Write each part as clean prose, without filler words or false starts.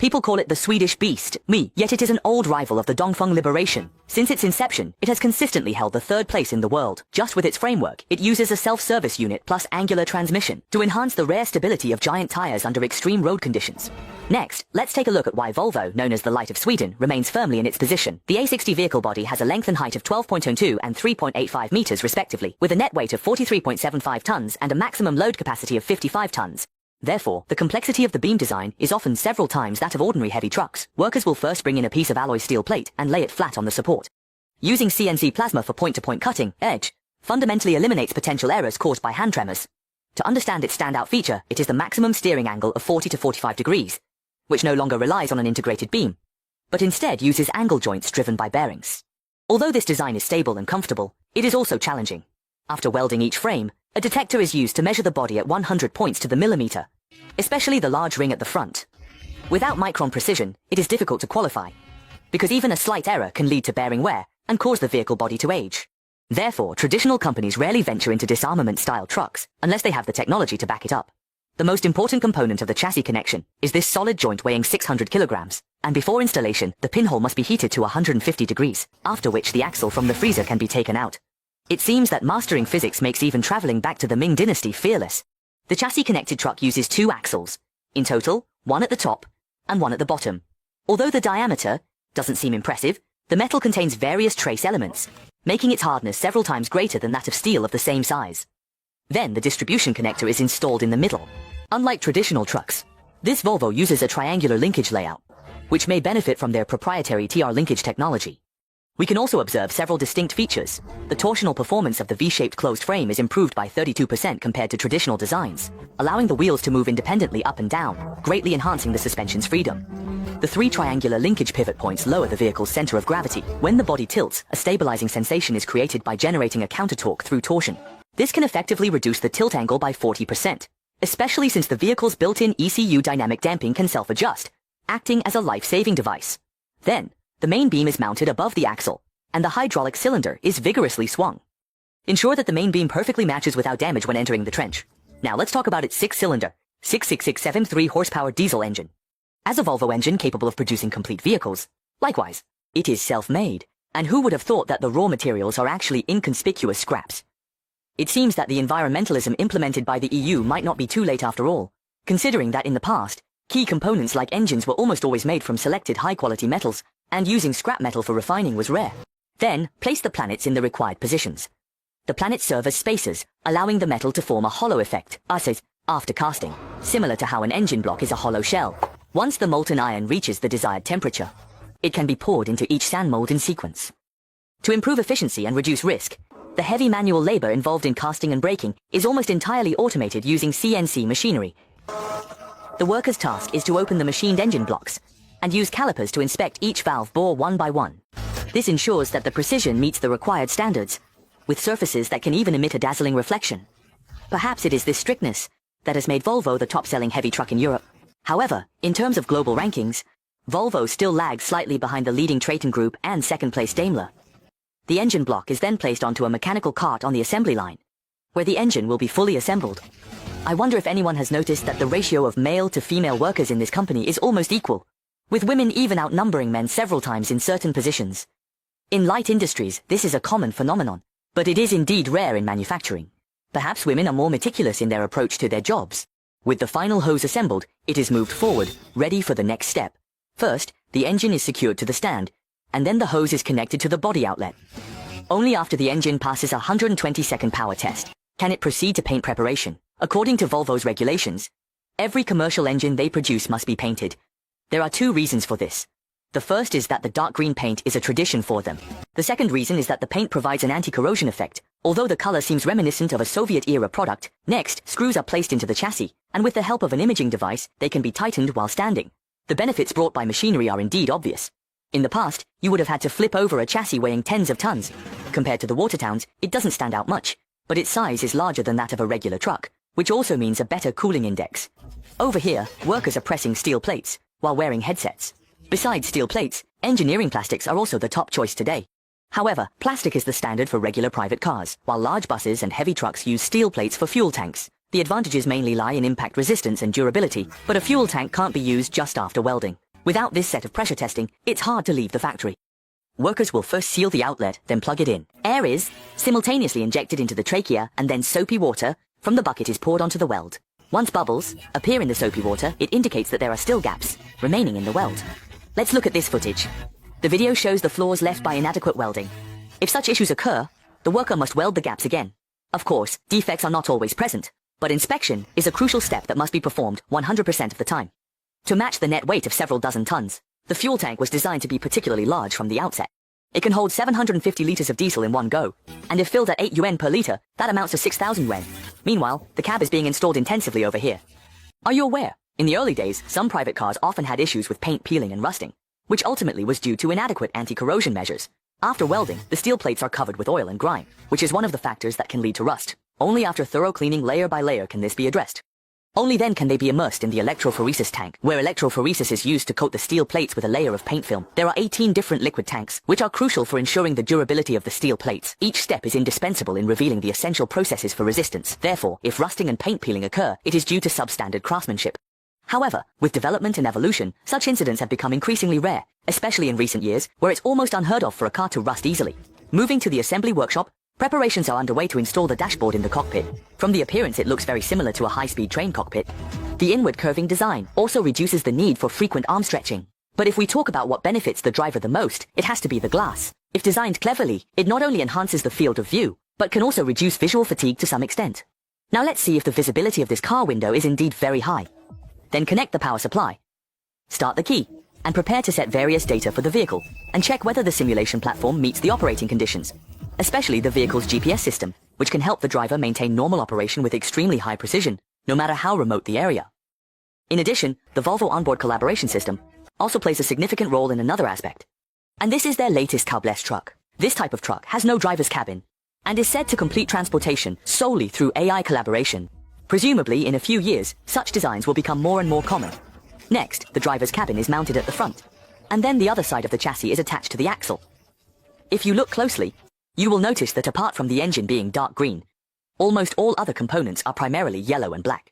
People call it the Swedish beast, yet it is an old rival of the Dongfeng Liberation. Since its inception, it has consistently held the third place in the world. Just with its framework, it uses a self-service unit plus angular transmission to enhance the rare stability of giant tires under extreme road conditions. Next, let's take a look at why Volvo, known as the Light of Sweden, remains firmly in its position. The A60 vehicle body has a length and height of 12.02 and 3.85 meters respectively, with a net weight of 43.75 tons and a maximum load capacity of 55 tons. Therefore, the complexity of the beam design is often several times that of ordinary heavy trucks. Workers will first bring in a piece of alloy steel plate and lay it flat on the support. Using CNC plasma for point-to-point cutting, edge, fundamentally eliminates potential errors caused by hand tremors. To understand its standout feature, it is the maximum steering angle of 40 to 45 degrees, which no longer relies on an integrated beam, but instead uses angle joints driven by bearings. Although this design is stable and comfortable, it is also challenging. After welding each frame, a detector is used to measure the body at 100 points to the millimeter, especially the large ring at the front. Without micron precision, it is difficult to qualify, because even a slight error can lead to bearing wear and cause the vehicle body to age. Therefore, traditional companies rarely venture into disarmament-style trucks unless they have the technology to back it up. The most important component of the chassis connection is this solid joint weighing 600 kilograms, and before installation, the pinhole must be heated to 150 degrees, after which the axle from the freezer can be taken out. It seems that mastering physics makes even traveling back to the Ming dynasty fearless. The chassis-connected truck uses 2 axles, in total, one at the top and one at the bottom. Although the diameter doesn't seem impressive, the metal contains various trace elements, making its hardness several times greater than that of steel of the same size. Then the distribution connector is installed in the middle. Unlike traditional trucks, this Volvo uses a triangular linkage layout, which may benefit from their proprietary TR linkage technology. We can also observe several distinct features. The torsional performance of the V-shaped closed frame is improved by 32% compared to traditional designs, allowing the wheels to move independently up and down, greatly enhancing the suspension's freedom. The 3 triangular linkage pivot points lower the vehicle's center of gravity. When the body tilts, a stabilizing sensation is created by generating a counter-torque through torsion. This can effectively reduce the tilt angle by 40%, especially since the vehicle's built-in ECU dynamic damping can self-adjust, acting as a life-saving device. Then, the main beam is mounted above the axle, and the hydraulic cylinder is vigorously swung. Ensure that the main beam perfectly matches without damage when entering the trench. Now let's talk about its 6-cylinder, 66673 horsepower diesel engine. As a Volvo engine capable of producing complete vehicles, likewise, it is self-made, and who would have thought that the raw materials are actually inconspicuous scraps? It seems that the environmentalism implemented by the EU might not be too late after all, considering that in the past, key components like engines were almost always made from selected high-quality metals, and using scrap metal for refining was rare. Then, place the planets in the required positions. The planets serve as spacers, allowing the metal to form a hollow effect, after casting, similar to how an engine block is a hollow shell. Once the molten iron reaches the desired temperature, it can be poured into each sand mold in sequence. To improve efficiency and reduce risk, the heavy manual labor involved in casting and braking is almost entirely automated using CNC machinery. The worker's task is to open the machined engine blocks, and use calipers to inspect each valve bore one by one. This ensures that the precision meets the required standards, with surfaces that can even emit a dazzling reflection. Perhaps it is this strictness that has made Volvo the top-selling heavy truck in Europe. However, in terms of global rankings, Volvo still lags slightly behind the leading Traton Group and second-place Daimler. The engine block is then placed onto a mechanical cart on the assembly line, where the engine will be fully assembled. I wonder if anyone has noticed that the ratio of male to female workers in this company is almost equal, with women even outnumbering men several times in certain positions. In light industries, this is a common phenomenon, but it is indeed rare in manufacturing. Perhaps women are more meticulous in their approach to their jobs. With the final hose assembled, it is moved forward, ready for the next step. First, the engine is secured to the stand, and then the hose is connected to the body outlet. Only after the engine passes a 120-second power test can it proceed to paint preparation. According to Volvo's regulations, every commercial engine they produce must be painted. There are 2 reasons for this. The first is that the dark green paint is a tradition for them. The second reason is that the paint provides an anti-corrosion effect, although the color seems reminiscent of a Soviet-era product. Next, screws are placed into the chassis, and with the help of an imaging device, they can be tightened while standing. The benefits brought by machinery are indeed obvious. In the past, you would have had to flip over a chassis weighing tens of tons. Compared to the Watertowns, it doesn't stand out much, but its size is larger than that of a regular truck, which also means a better cooling index. Over here, workers are pressing steel plates, while wearing headsets. Besides steel plates, engineering plastics are also the top choice today. However, plastic is the standard for regular private cars, while large buses and heavy trucks use steel plates for fuel tanks. The advantages mainly lie in impact resistance and durability, but a fuel tank can't be used just after welding. Without this set of pressure testing, it's hard to leave the factory. Workers will first seal the outlet, then plug it in. Air is simultaneously injected into the trachea, and then soapy water from the bucket is poured onto the weld. Once bubbles appear in the soapy water, it indicates that there are still gaps remaining in the weld. Let's look at this footage. The video shows the flaws left by inadequate welding. If such issues occur, the worker must weld the gaps again. Of course, defects are not always present, but inspection is a crucial step that must be performed 100% of the time. To match the net weight of several dozen tons, the fuel tank was designed to be particularly large from the outset. It can hold 750 liters of diesel in one go, and if filled at 8 yuan per liter, that amounts to 6,000 yuan. Meanwhile, the cab is being installed intensively over here. Are you aware? In the early days, some private cars often had issues with paint peeling and rusting, which ultimately was due to inadequate anti-corrosion measures. After welding, the steel plates are covered with oil and grime, which is one of the factors that can lead to rust. Only after thorough cleaning layer by layer can this be addressed. Only then can they be immersed in the electrophoresis tank, where electrophoresis is used to coat the steel plates with a layer of paint film. There are 18 different liquid tanks, which are crucial for ensuring the durability of the steel plates. Each step is indispensable in revealing the essential processes for resistance. Therefore, if rusting and paint peeling occur, it is due to substandard craftsmanship. However, with development and evolution, such incidents have become increasingly rare, especially in recent years, where it's almost unheard of for a car to rust easily. Moving to the assembly workshop, preparations are underway to install the dashboard in the cockpit. From the appearance, it looks very similar to a high-speed train cockpit. The inward curving design also reduces the need for frequent arm stretching. But if we talk about what benefits the driver the most, it has to be the glass. If designed cleverly, it not only enhances the field of view, but can also reduce visual fatigue to some extent. Now let's see if the visibility of this car window is indeed very high. Then connect the power supply. Start the key, and prepare to set various data for the vehicle, and check whether the simulation platform meets the operating conditions, especially the vehicle's GPS system, which can help the driver maintain normal operation with extremely high precision, no matter how remote the area. In addition, the Volvo onboard collaboration system also plays a significant role in another aspect. And this is their latest cabless truck. This type of truck has no driver's cabin, and is said to complete transportation solely through AI collaboration. Presumably, in a few years, such designs will become more and more common. Next, the driver's cabin is mounted at the front, and then the other side of the chassis is attached to the axle. If you look closely, you will notice that apart from the engine being dark green, almost all other components are primarily yellow and black.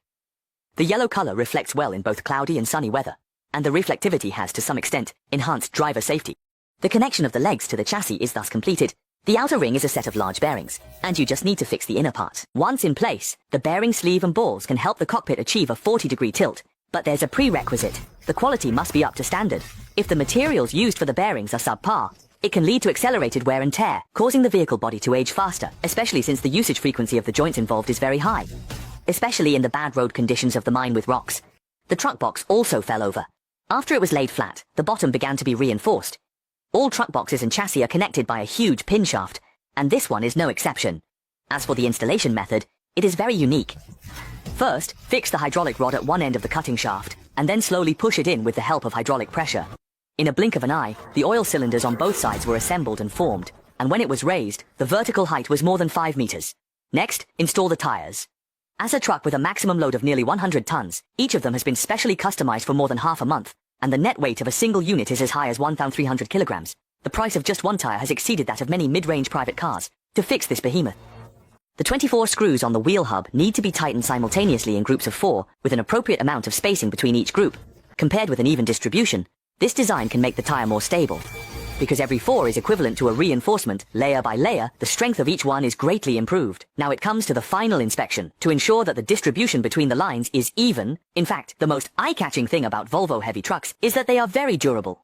The yellow color reflects well in both cloudy and sunny weather, and the reflectivity has to some extent enhanced driver safety. The connection of the legs to the chassis is thus completed. The outer ring is a set of large bearings, and you just need to fix the inner part. Once in place, the bearing sleeve and balls can help the cockpit achieve a 40-degree tilt, but there's a prerequisite. The quality must be up to standard. If the materials used for the bearings are subpar, it can lead to accelerated wear and tear, causing the vehicle body to age faster, especially since the usage frequency of the joints involved is very high. Especially in the bad road conditions of the mine with rocks. The truck box also fell over. After it was laid flat, the bottom began to be reinforced. All truck boxes and chassis are connected by a huge pin shaft, and this one is no exception. As for the installation method, it is very unique. First, fix the hydraulic rod at one end of the cutting shaft, and then slowly push it in with the help of hydraulic pressure. In a blink of an eye, the oil cylinders on both sides were assembled and formed, and when it was raised, the vertical height was more than 5 meters. Next, install the tires. As a truck with a maximum load of nearly 100 tons, each of them has been specially customized for more than half a month, and the net weight of a single unit is as high as 1,300 kilograms. The price of just one tire has exceeded that of many mid-range private cars. To fix this behemoth, the 24 screws on the wheel hub need to be tightened simultaneously in groups of 4, with an appropriate amount of spacing between each group. Compared with an even distribution, this design can make the tire more stable. Because every 4 is equivalent to a reinforcement, layer by layer, the strength of each one is greatly improved. Now it comes to the final inspection, to ensure that the distribution between the lines is even. In fact, the most eye-catching thing about Volvo heavy trucks is that they are very durable.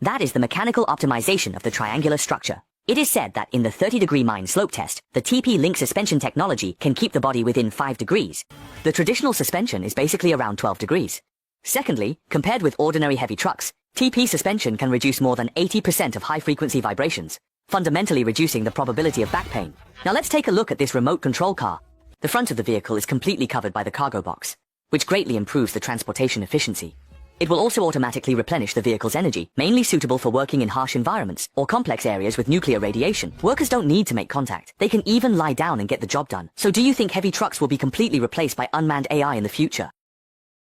That is the mechanical optimization of the triangular structure. It is said that in the 30-degree mine slope test, the TP-Link suspension technology can keep the body within 5 degrees. The traditional suspension is basically around 12 degrees. Secondly, compared with ordinary heavy trucks, TP suspension can reduce more than 80% of high-frequency vibrations, fundamentally reducing the probability of back pain. Now let's take a look at this remote control car. The front of the vehicle is completely covered by the cargo box, which greatly improves the transportation efficiency. It will also automatically replenish the vehicle's energy, mainly suitable for working in harsh environments or complex areas with nuclear radiation. Workers don't need to make contact. They can even lie down and get the job done. So do you think heavy trucks will be completely replaced by unmanned AI in the future?